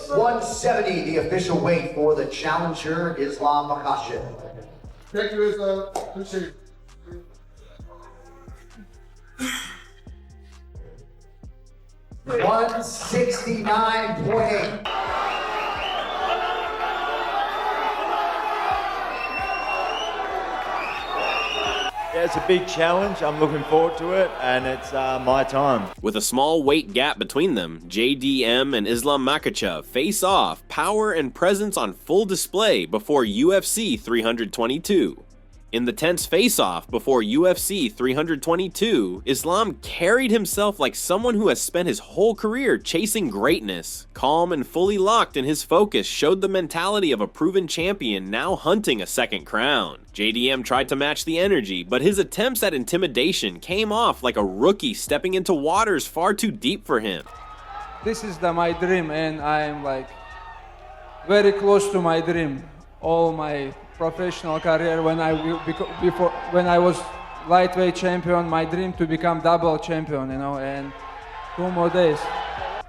170, the official weight for the challenger, Islam Makhachev. Thank you, Islam. Appreciate it. 169.8. Yeah, it's a big challenge. I'm looking forward to it, and it's my time. With a small weight gap between them, JDM and Islam Makhachev face off, power and presence on full display before UFC 322. In the tense face-off before UFC 322, Islam carried himself like someone who has spent his whole career chasing greatness. Calm and fully locked in his focus showed the mentality of a proven champion now hunting a second crown. JDM tried to match the energy, but his attempts at intimidation came off like a rookie stepping into waters far too deep for him. This is my dream, and I am like very close to my dream. All my professional career, when I was lightweight champion, my dream to become double champion, you know, and 2 more days.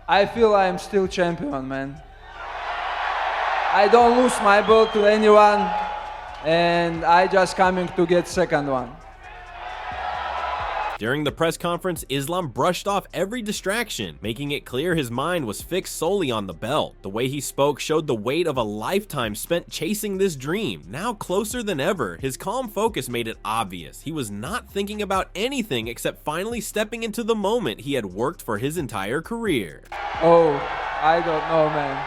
I feel I am still champion, man. I don't lose my belt to anyone, and I just coming to get second one. During the press conference, Islam brushed off every distraction, making it clear his mind was fixed solely on the belt. The way he spoke showed the weight of a lifetime spent chasing this dream. Now closer than ever, his calm focus made it obvious he was not thinking about anything except finally stepping into the moment he had worked for his entire career. Oh, I don't know, man.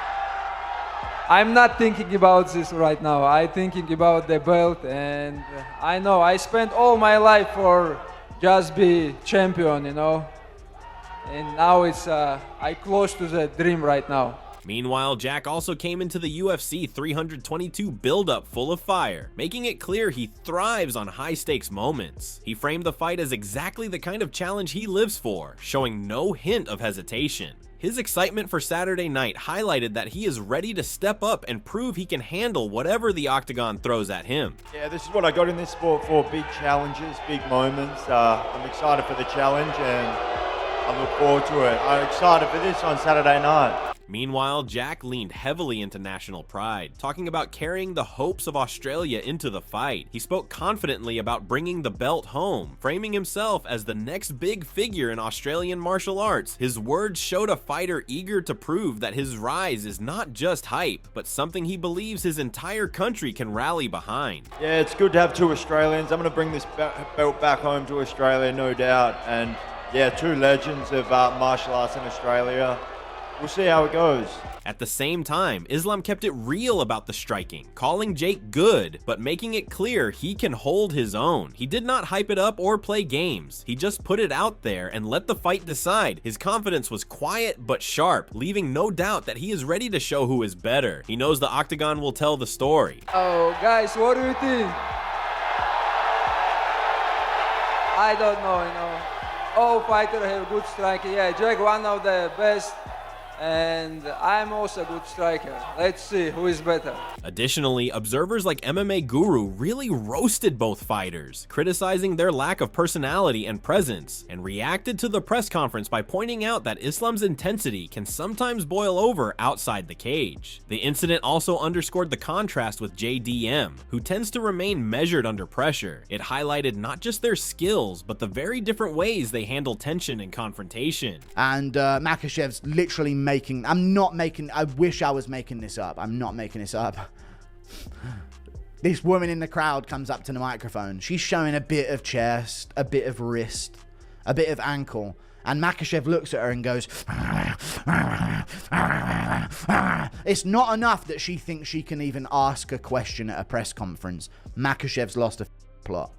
I'm not thinking about this right now. I'm thinking about the belt, and I know I spent all my life for just be champion, you know, and now it's I close to the dream right now. Meanwhile, Jack also came into the UFC 322 buildup full of fire, making it clear he thrives on high-stakes moments. He framed the fight as exactly the kind of challenge he lives for, showing no hint of hesitation. His excitement for Saturday night highlighted that he is ready to step up and prove he can handle whatever the octagon throws at him. Yeah, this is what I got in this sport for, big challenges, big moments. I'm excited for the challenge, and I look forward to it. I'm excited for this on Saturday night. Meanwhile, Jack leaned heavily into national pride, talking about carrying the hopes of Australia into the fight. He spoke confidently about bringing the belt home, framing himself as the next big figure in Australian martial arts. His words showed a fighter eager to prove that his rise is not just hype, but something he believes his entire country can rally behind. Yeah, it's good to have 2 Australians. I'm going to bring this belt back home to Australia, no doubt. And yeah, 2 legends of martial arts in Australia. We'll see how it goes. At the same time, Islam kept it real about the striking, calling Jake good, but making it clear he can hold his own. He did not hype it up or play games. He just put it out there and let the fight decide. His confidence was quiet but sharp, leaving no doubt that he is ready to show who is better. He knows the octagon will tell the story. Oh, guys, what do you think? I don't know, you know. All fighters have good striking. Yeah, Jake, one of the best. And I'm also a good striker. Let's see who is better. Additionally, observers like MMA Guru really roasted both fighters, criticizing their lack of personality and presence, and reacted to the press conference by pointing out that Islam's intensity can sometimes boil over outside the cage. The incident also underscored the contrast with JDM, who tends to remain measured under pressure. It highlighted not just their skills, but the very different ways they handle tension and confrontation. And Makhachev's literally I wish I was making this up. I'm not making this up. This woman in the crowd comes up to the microphone. She's showing a bit of chest, a bit of wrist, a bit of ankle. And Makhachev looks at her and goes, it's not enough that she thinks she can even ask a question at a press conference. Makhachev's lost a plot.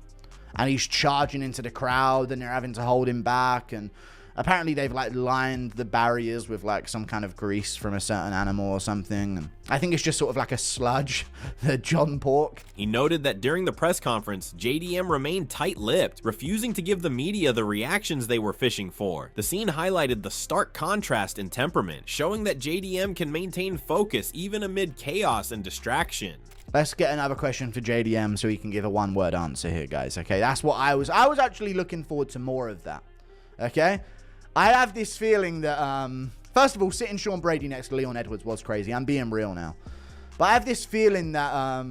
And he's charging into the crowd, and they're having to hold him back, and apparently they've like lined the barriers with like some kind of grease from a certain animal or something. And I think it's just sort of like a sludge, the John Pork. He noted that during the press conference, JDM remained tight-lipped, refusing to give the media the reactions they were fishing for. The scene highlighted the stark contrast in temperament, showing that JDM can maintain focus even amid chaos and distraction. Let's get another question for JDM so he can give a one-word answer here, guys. Okay, that's what I was actually looking forward to more of that. Okay, I have this feeling that First of all, sitting Sean Brady next to Leon Edwards was crazy. I'm being real now. But I have this feeling that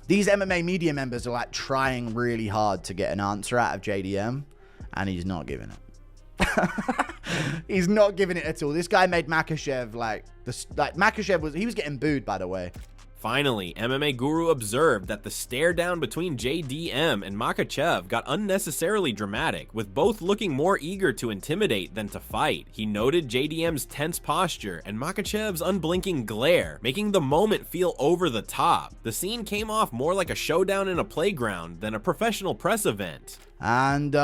these MMA media members are like trying really hard to get an answer out of JDM, and he's not giving it. He's not giving it at all. This guy made Makhachev Makhachev was getting booed, by the way. Finally, MMA Guru observed that the stare down between JDM and Makhachev got unnecessarily dramatic, with both looking more eager to intimidate than to fight. He noted JDM's tense posture and Makhachev's unblinking glare, making the moment feel over the top. The scene came off more like a showdown in a playground than a professional press event. And,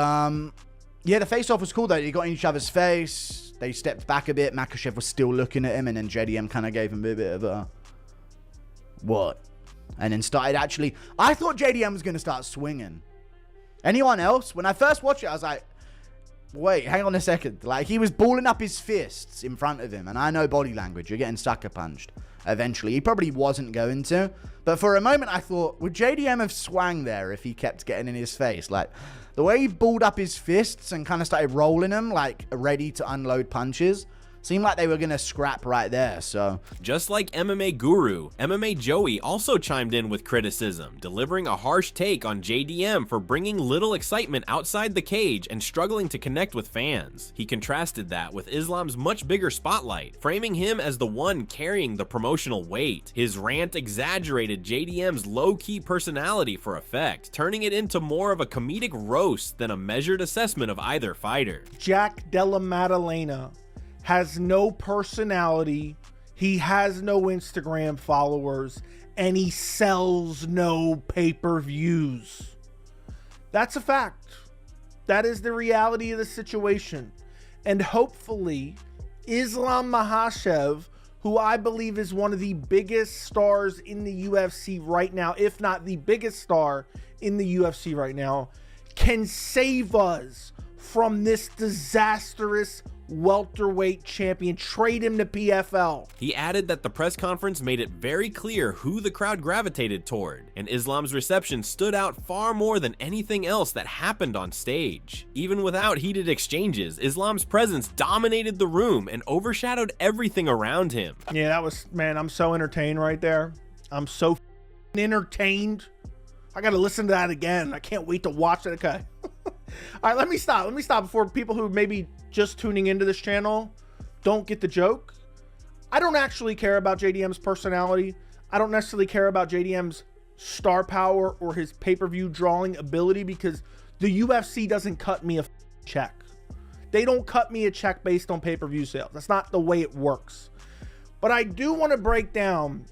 yeah, the face-off was cool, though. They got in each other's face. They stepped back a bit. Makhachev was still looking at him, and then JDM kind of gave him a bit of a... what? And then started actually... I thought JDM was going to start swinging. Anyone else? When I first watched it, I was like, wait, hang on a second. Like, he was balling up his fists in front of him. And I know body language. You're getting sucker punched eventually. He probably wasn't going to. But for a moment, I thought, would JDM have swung there if he kept getting in his face? Like, the way he balled up his fists and kind of started rolling them, like, ready to unload punches... seemed like they were going to scrap right there, so... Just like MMA Guru, MMA Joey also chimed in with criticism, delivering a harsh take on JDM for bringing little excitement outside the cage and struggling to connect with fans. He contrasted that with Islam's much bigger spotlight, framing him as the one carrying the promotional weight. His rant exaggerated JDM's low-key personality for effect, turning it into more of a comedic roast than a measured assessment of either fighter. Jack Della Maddalena has no personality, he has no Instagram followers, and he sells no pay-per-views. That's a fact. That is the reality of the situation. And hopefully, Islam Makhachev, who I believe is one of the biggest stars in the UFC right now, if not the biggest star in the UFC right now, can save us from this disastrous welterweight champion. Trade him to PFL. He added that the press conference made it very clear who the crowd gravitated toward, and Islam's reception stood out far more than anything else that happened on stage. Even without heated exchanges, Islam's presence dominated the room and overshadowed everything around him. Yeah, that was, man, I'm so entertained right there. I'm so entertained. I gotta listen to that again. I can't wait to watch it. Okay. All right, let me stop before people who may be just tuning into this channel don't get the joke. I don't actually care about JDM's personality. I don't necessarily care about JDM's star power or his pay-per-view drawing ability, because the UFC doesn't cut me a check. They don't cut me a check based on pay-per-view sales. That's not the way it works. But I do want to break down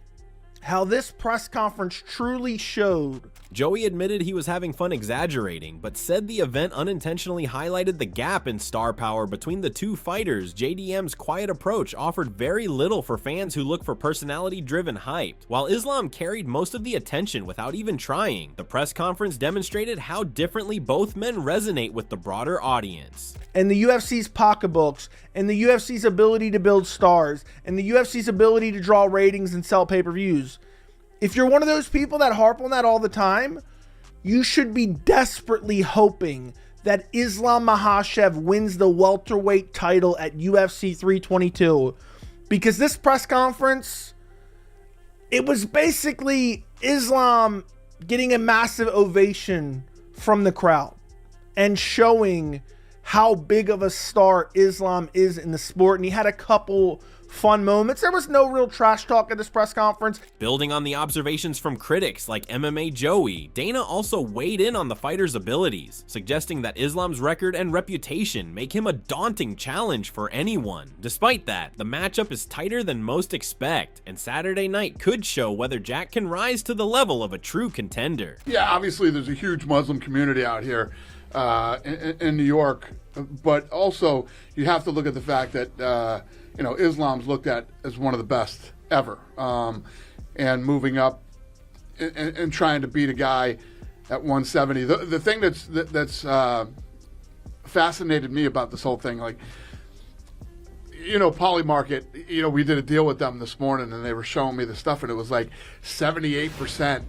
how this press conference truly showed. Joey admitted he was having fun exaggerating, but said the event unintentionally highlighted the gap in star power between the two fighters. JDM's quiet approach offered very little for fans who look for personality-driven hype, while Islam carried most of the attention without even trying. The press conference demonstrated how differently both men resonate with the broader audience. And the UFC's pocketbooks, and the UFC's ability to build stars, and the UFC's ability to draw ratings and sell pay-per-views. If you're one of those people that harp on that all the time, you should be desperately hoping that Islam Makhachev wins the welterweight title at UFC 322. Because this press conference, it was basically Islam getting a massive ovation from the crowd and showing how big of a star Islam is in the sport. And he had a couple fun moments. There was no real trash talk at this press conference. Building on the observations from critics like MMA Joey, Dana also weighed in on the fighter's abilities, suggesting that Islam's record and reputation make him a daunting challenge for anyone. Despite that, the matchup is tighter than most expect, and Saturday night could show whether Jack can rise to the level of a true contender. Yeah, obviously there's a huge Muslim community out here in New York, but also you have to look at the fact that Islam's looked at as one of the best ever, and moving up and trying to beat a guy at 170. The thing that's fascinated me about this whole thing, like, Polymarket, we did a deal with them this morning, and they were showing me the stuff, and it was like 78%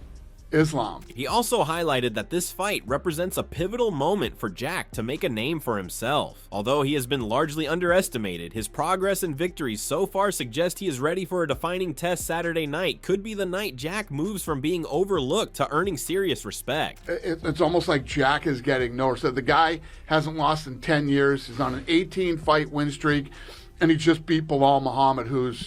Islam. He also highlighted that this fight represents a pivotal moment for Jack to make a name for himself. Although he has been largely underestimated, his progress and victories so far suggest he is ready for a defining test. Saturday night could be the night Jack moves from being overlooked to earning serious respect. It's almost like Jack is getting nowhere. So the guy hasn't lost in 10 years. He's on an 18-fight win streak, and he just beat Bilal Muhammad, who's,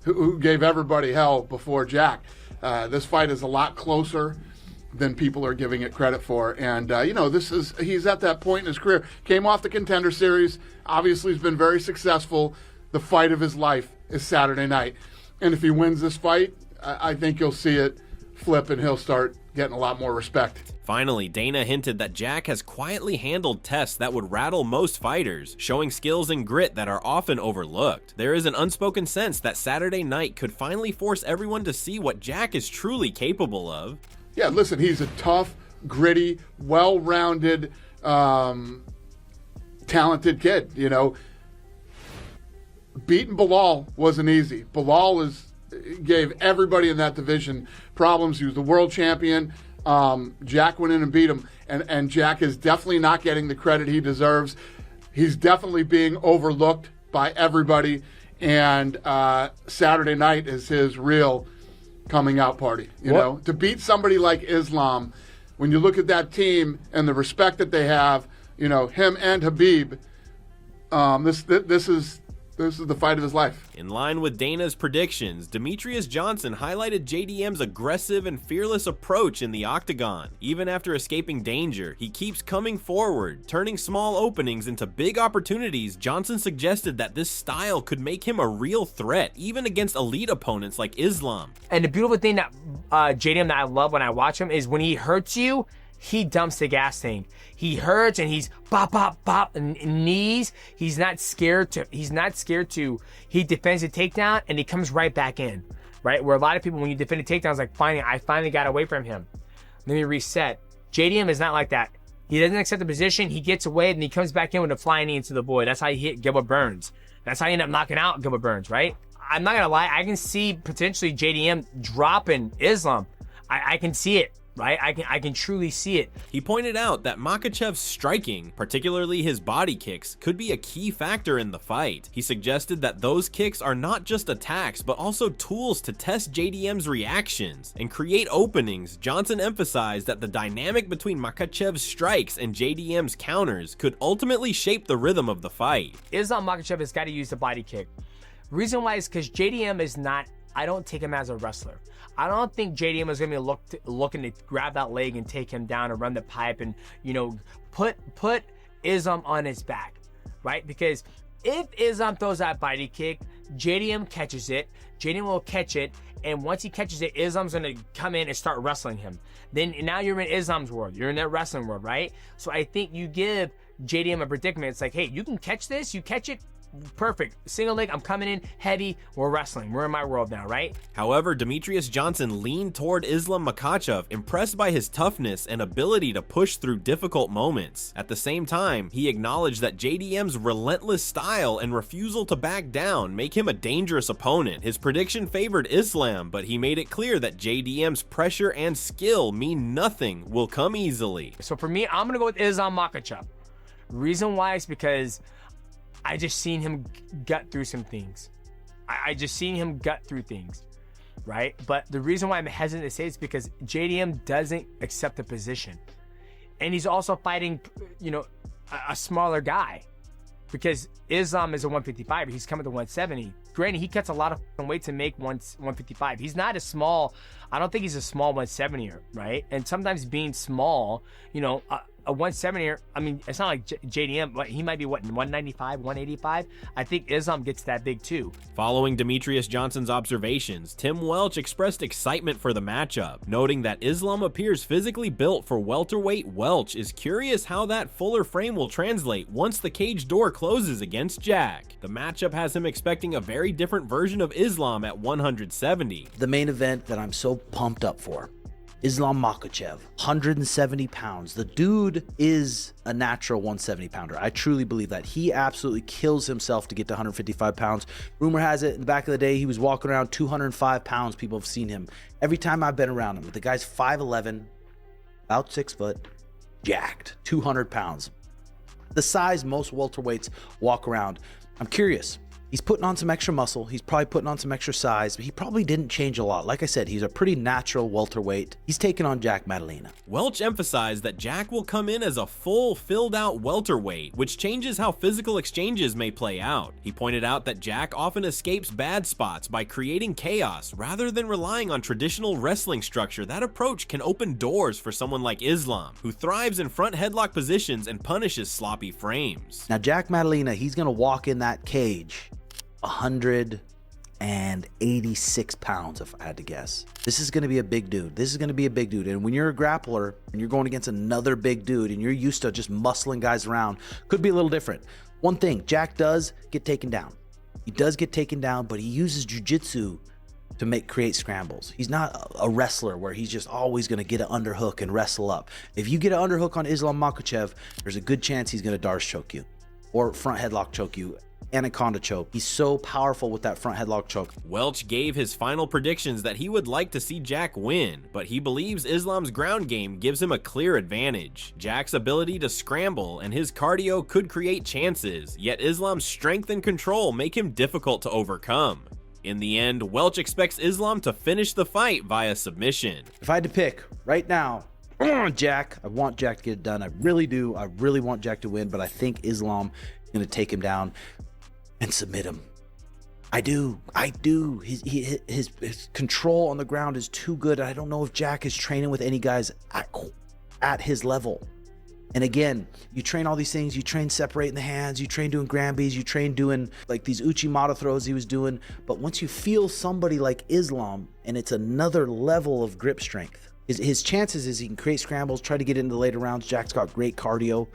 who gave everybody hell before Jack. This fight is a lot closer than people are giving it credit for. And, he's at that point in his career. Came off the Contender Series. Obviously, he's been very successful. The fight of his life is Saturday night. And if he wins this fight, I think you'll see it flip and he'll start getting a lot more respect. Finally, Dana hinted that Jack has quietly handled tests that would rattle most fighters, showing skills and grit that are often overlooked. There is an unspoken sense that Saturday night could finally force everyone to see what Jack is truly capable of. Yeah, listen, he's a tough, gritty, well-rounded, talented kid, Beating Bilal wasn't easy. Bilal gave everybody in that division problems. He was the world champion. Jack went in and beat him, and Jack is definitely not getting the credit he deserves. He's definitely being overlooked by everybody, and Saturday night is his real coming out party. To beat somebody like Islam, when you look at that team and the respect that they have, him and Habib, this is the fight of his life. In line with Dana's predictions, Demetrious Johnson highlighted JDM's aggressive and fearless approach in the octagon. Even after escaping danger, he keeps coming forward, turning small openings into big opportunities. Johnson suggested that this style could make him a real threat, even against elite opponents like Islam. And the beautiful thing that JDM that I love when I watch him is when he hurts you, he dumps the gas tank. He hurts and he's bop, bop, bop, and knees. He defends the takedown and he comes right back in, right? Where a lot of people, when you defend a takedown, it's like, I finally got away from him. Let me reset. JDM is not like that. He doesn't accept the position. He gets away and he comes back in with a flying knee into the void. That's how he hit Gilbert Burns. That's how he ended up knocking out Gilbert Burns, right? I'm not gonna lie. I can see potentially JDM dropping Islam. I can see it. Right? I can truly see it. He pointed out that Makhachev's striking, particularly his body kicks, could be a key factor in the fight. He suggested that those kicks are not just attacks, but also tools to test JDM's reactions and create openings. Johnson emphasized that the dynamic between Makhachev's strikes and JDM's counters could ultimately shape the rhythm of the fight. Islam Makhachev has got to use the body kick. Reason why is because JDM is not, I don't take him as a wrestler. I don't think JDM is going to be looking to grab that leg and take him down and run the pipe and, put Islam on his back, right? Because if Islam throws that body kick, JDM catches it, JDM will catch it, and once he catches it, Islam's going to come in and start wrestling him. Then now you're in Islam's world. You're in that wrestling world, right? So I think you give JDM a predicament. It's like, hey, you can catch this, you catch it, perfect. Single leg, I'm coming in heavy, we're wrestling. We're in my world now, right? However, Demetrious Johnson leaned toward Islam Makhachev, impressed by his toughness and ability to push through difficult moments. At the same time, he acknowledged that JDM's relentless style and refusal to back down make him a dangerous opponent. His prediction favored Islam, but he made it clear that JDM's pressure and skill mean nothing will come easily. So for me, I'm gonna go with Islam Makhachev. Reason why is because I just seen him gut through some things. I just seen him gut through things, right? But the reason why I'm hesitant to say it is because JDM doesn't accept the position. And he's also fighting, a smaller guy. Because Islam is a 155, he's coming to 170. Granted, he cuts a lot of weight to make 155. He's not a small, I don't think he's a small 170er, right? And sometimes being small, a 170er, I mean, it's not like JDM, but he might be, 195, 185? I think Islam gets that big too. Following Demetrious Johnson's observations, Tim Welch expressed excitement for the matchup, noting that Islam appears physically built for welterweight. Welch is curious how that fuller frame will translate once the cage door closes against Jack. The matchup has him expecting a very different version of Islam at 170. The main event that I'm so pumped up for Islam Makhachev, 170 pounds. The dude is a natural 170 pounder. I truly believe that. He absolutely kills himself to get to 155 pounds. Rumor has it, in the back of the day, he was walking around 205 pounds. People have seen him. Every time I've been around him, the guy's 5'11", about 6 foot, jacked, 200 pounds. The size most welterweights walk around. I'm curious. He's putting on some extra muscle. He's probably putting on some extra size, but he probably didn't change a lot. Like I said, he's a pretty natural welterweight. He's taking on Jack Maddalena. Welch emphasized that Jack will come in as a full, filled-out welterweight, which changes how physical exchanges may play out. He pointed out that Jack often escapes bad spots by creating chaos rather than relying on traditional wrestling structure. That approach can open doors for someone like Islam, who thrives in front headlock positions and punishes sloppy frames. Now, Jack Maddalena, he's going to walk in that cage 186 pounds, if I had to guess. This is going to be a big dude. This is going to be a big dude. And when you're a grappler and you're going against another big dude and you're used to just muscling guys around, could be a little different. One thing, Jack does get taken down. He does get taken down, but he uses jiu-jitsu to create scrambles. He's not a wrestler where he's just always going to get an underhook and wrestle up. If you get an underhook on Islam Makhachev, there's a good chance he's going to Darce choke you or front headlock choke you. Anaconda choke. He's so powerful with that front headlock choke. Welch gave his final predictions that he would like to see Jack win, but he believes Islam's ground game gives him a clear advantage. Jack's ability to scramble and his cardio could create chances, yet Islam's strength and control make him difficult to overcome. In the end, Welch expects Islam to finish the fight via submission. If I had to pick right now, Jack, I want Jack to get it done. I really do. I really want Jack to win, but I think Islam is going to take him down and submit him. I do. His control on the ground is too good. I don't know if Jack is training with any guys at his level. And again, you train all these things. You train separating the hands. You train doing Granbys. You train doing like these Uchimata throws he was doing. But once you feel somebody like Islam, and it's another level of grip strength, his chances is he can create scrambles, try to get into the later rounds. Jack's got great cardio.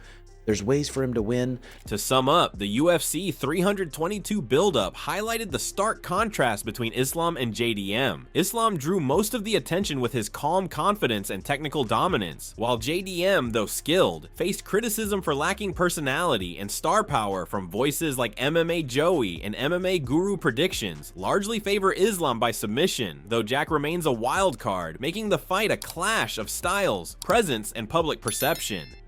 There's ways for him to win. To sum up, the UFC 322 buildup highlighted the stark contrast between Islam and JDM. Islam drew most of the attention with his calm confidence and technical dominance, while JDM, though skilled, faced criticism for lacking personality and star power from voices like MMA Joey and MMA Guru predictions, largely favor Islam by submission, though Jack remains a wild card, making the fight a clash of styles, presence, and public perception.